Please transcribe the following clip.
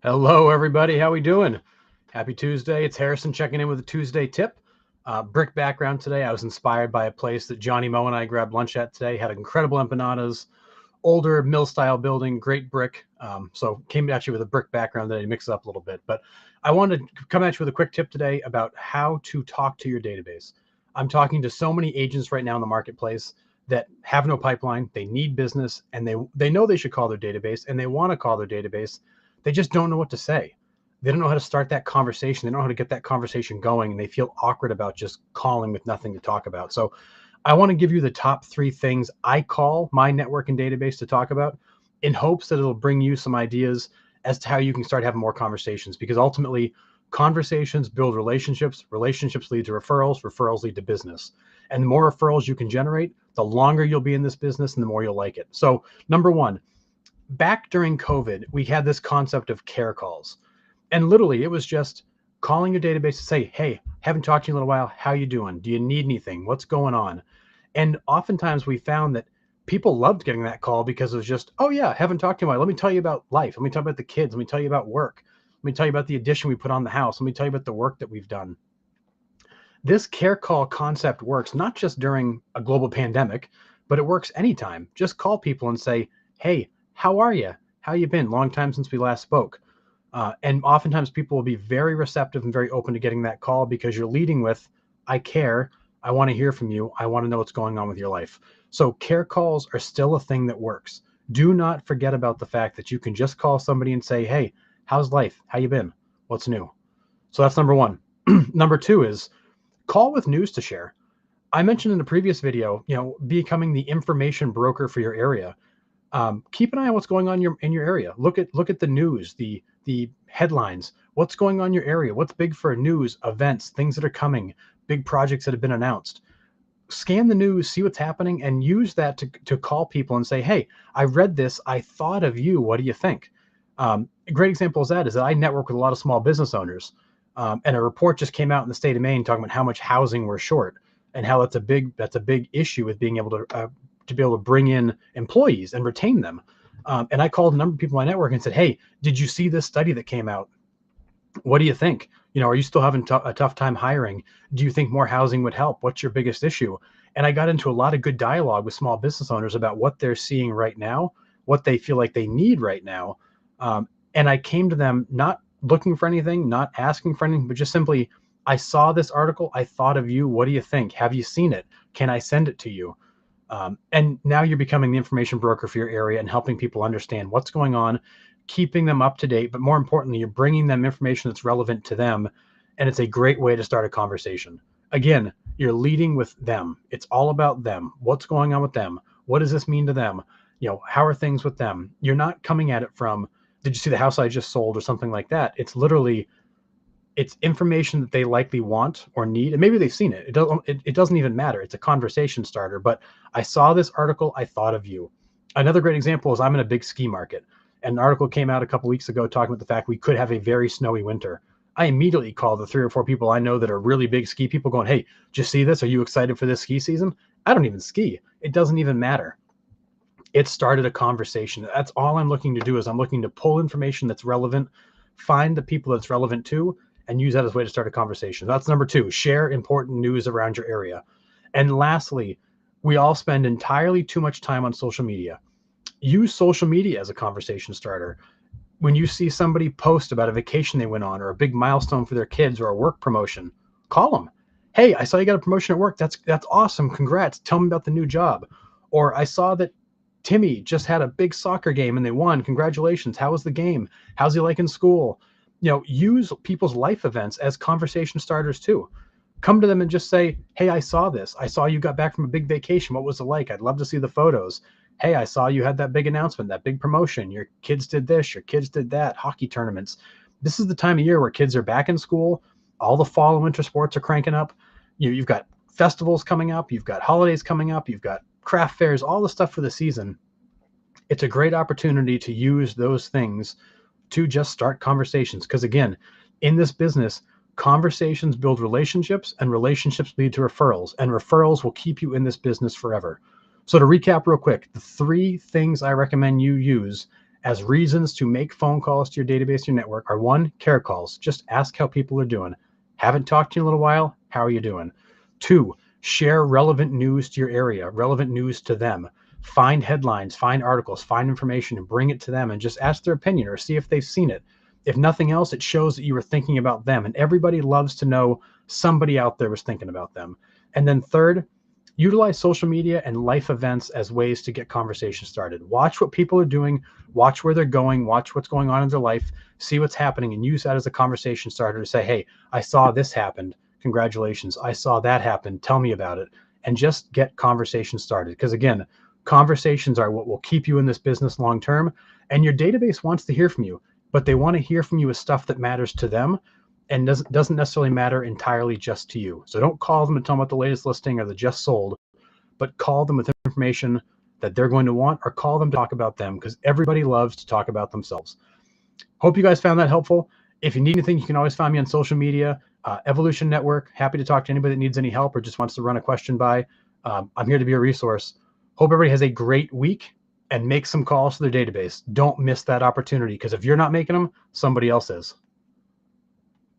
Hello, everybody. How we doing? Happy Tuesday. It's Harrison checking in with a Tuesday tip. Brick background today. I was inspired by a place that Johnny Moe and I grabbed lunch at today. Had incredible empanadas, older mill-style building, great brick. So came at you with a brick background today, mix it up a little bit. But I wanted to come at you with a quick tip today about how to talk to your database. I'm talking to so many agents right now in the marketplace that have no pipeline. They need business, and they know they should call their database, and they want to call their database. They just don't know what to say. They don't know how to start that conversation. They don't know how to get that conversation going, and they feel awkward about just calling with nothing to talk about. So I want to give you the top 3 things I call my network and database to talk about, in hopes that it'll bring you some ideas as to how you can start having more conversations, because ultimately conversations build relationships, relationships lead to referrals, referrals lead to business. And the more referrals you can generate, the longer you'll be in this business and the more you'll like it. So number one, back during COVID, we had this concept of care calls. And literally, it was just calling your database to say, hey, haven't talked to you in a little while. How you doing? Do you need anything? What's going on? And oftentimes we found that people loved getting that call because it was just, oh yeah, haven't talked to you in a while. Let me tell you about life. Let me talk about the kids. Let me tell you about work. Let me tell you about the addition we put on the house. Let me tell you about the work that we've done. This care call concept works not just during a global pandemic, but it works anytime. Just call people and say, hey, how are you? How you been? Long time since we last spoke. And oftentimes people will be very receptive and very open to getting that call because you're leading with, I care. I want to hear from you. I want to know what's going on with your life. So care calls are still a thing that works. Do not forget about the fact that you can just call somebody and say, hey, how's life? How you been? What's new? So that's number one. Number two is call with news to share. I mentioned in a previous video, becoming the information broker for your area. Keep an eye on what's going on in your area. Look at the news, the headlines. What's going on in your area? What's big for news, events, things that are coming, big projects that have been announced. Scan the news, see what's happening, and use that to call people and say, hey, I read this. I thought of you. What do you think? A great example of that is that I network with a lot of small business owners. And a report just came out in the state of Maine talking about how much housing we're short and how that's a big issue with being able to be able to bring in employees and retain them. And I called a number of people in my network and said, hey, did you see this study that came out? What do you think? Are you still having a tough time hiring? Do you think more housing would help? What's your biggest issue? And I got into a lot of good dialogue with small business owners about what they're seeing right now, what they feel like they need right now. And I came to them not looking for anything, not asking for anything, but just simply, I saw this article. I thought of you. What do you think? Have you seen it? Can I send it to you? And now you're becoming the information broker for your area and helping people understand what's going on, keeping them up to date. But more importantly, you're bringing them information that's relevant to them. And it's a great way to start a conversation. Again, you're leading with them. It's all about them. What's going on with them? What does this mean to them? How are things with them? You're not coming at it from, did you see the house I just sold or something like that? It's literally, it's information that they likely want or need, and maybe they've seen it. It doesn't even matter. It's a conversation starter. But I saw this article. I thought of you. Another great example is I'm in a big ski market, and an article came out a couple weeks ago talking about the fact we could have a very snowy winter. I immediately called the 3 or 4 people I know that are really big ski people, going, hey, did you see this? Are you excited for this ski season? I don't even ski. It doesn't even matter. It started a conversation. That's all I'm looking to do, is I'm looking to pull information that's relevant, find the people that's relevant to, and use that as a way to start a conversation. That's number 2, share important news around your area. And lastly, we all spend entirely too much time on social media. Use social media as a conversation starter. When you see somebody post about a vacation they went on, or a big milestone for their kids, or a work promotion, call them. Hey, I saw you got a promotion at work. That's awesome. Congrats. Tell me about the new job. Or I saw that Timmy just had a big soccer game and they won. Congratulations. How was the game? How's he like in school? Use people's life events as conversation starters too. Come to them and just say, hey, I saw this. I saw you got back from a big vacation. What was it like? I'd love to see the photos. Hey, I saw you had that big announcement, that big promotion. Your kids did this, your kids did that, hockey tournaments. This is the time of year where kids are back in school. All the fall and winter sports are cranking up. You've got festivals coming up. You've got holidays coming up. You've got craft fairs, all the stuff for the season. It's a great opportunity to use those things to just start conversations. Because again, in this business, conversations build relationships, and relationships lead to referrals, and referrals will keep you in this business forever. So to recap real quick, the 3 things I recommend you use as reasons to make phone calls to your database, your network, are one, care calls. Just ask how people are doing. Haven't talked to you in a little while. How are you doing? Two, share relevant news to your area, relevant news to them. Find headlines, find articles, find information, and bring it to them and just ask their opinion or see if they've seen it. If nothing else, it shows that you were thinking about them. And everybody loves to know somebody out there was thinking about them. And then third, utilize social media and life events as ways to get conversations started. Watch what people are doing, watch where they're going, watch what's going on in their life, see what's happening, and use that as a conversation starter to say, hey, I saw this happened. Congratulations. I saw that happen. Tell me about it. And just get conversations started. Because again, conversations are what will keep you in this business long term. And your database wants to hear from you, but they want to hear from you with stuff that matters to them and doesn't necessarily matter entirely just to you. So don't call them and tell them about the latest listing or the just sold, but call them with information that they're going to want, or call them to talk about them, because everybody loves to talk about themselves. Hope you guys found that helpful. If you need anything, you can always find me on social media, Evolution Network. Happy to talk to anybody that needs any help or just wants to run a question by. I'm here to be a resource. Hope everybody has a great week and make some calls to their database. Don't miss that opportunity, because if you're not making them, somebody else is.